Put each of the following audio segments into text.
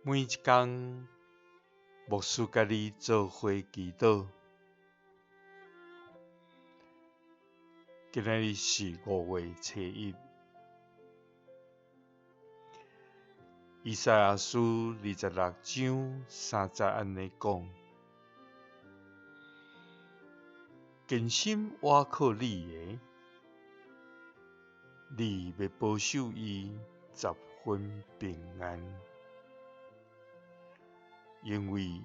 每一天，牧师甲你做伙祈祷。今仔日是5月7日，以赛亞書26章30安尼讲：堅心倚靠你的，你要保守伊10分平安，因為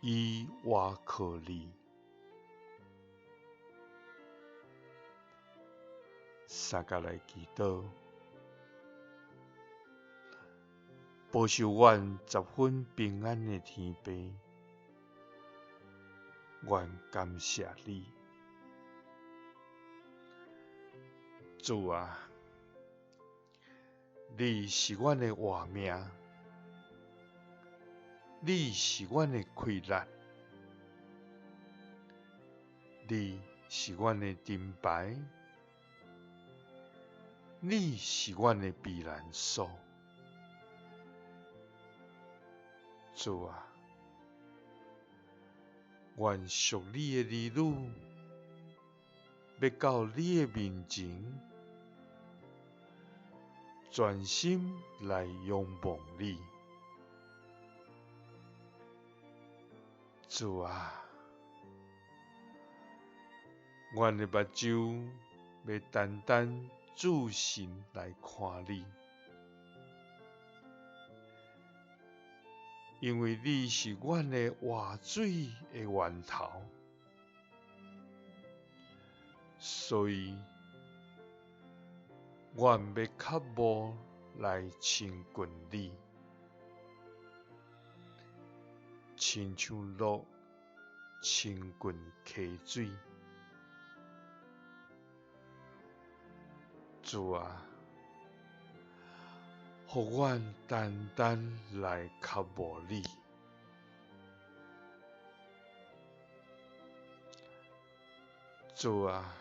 伊倚靠你。三甲來祈禱，保守阮10分平安的天父，阮感謝你。主啊，你是阮的活命，你是阮的氣力，你是阮的盾牌，你是阮的避難所。主啊，阮屬你的兒女，要到你的面前，專心來仰望你。主啊，阮的目睭要單單注心來看你，因為你是阮的活水的源頭，所以阮要腳步來親近你，親像鹿親近溪水。主啊，予阮單單來腳步你。主啊，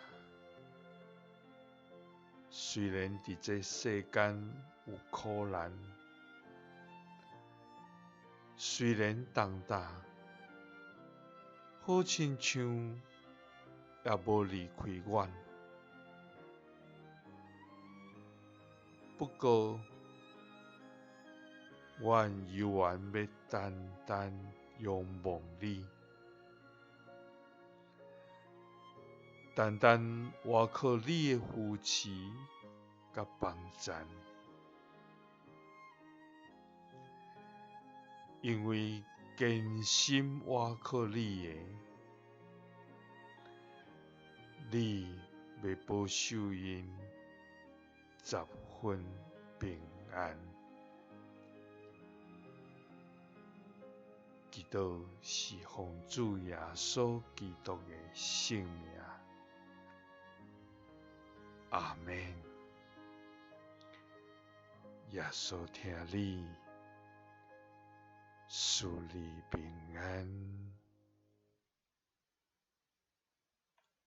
雖然佇這世間有苦難，雖然重擔好親像也無離開阮，不過阮猶原要單單仰望你，單單倚靠你的扶持甲幫贊，因為堅心倚靠你的，你要保守因10分平安。祈禱是奉主耶穌基督的聖名。阿們。耶穌聽你，賜你平安。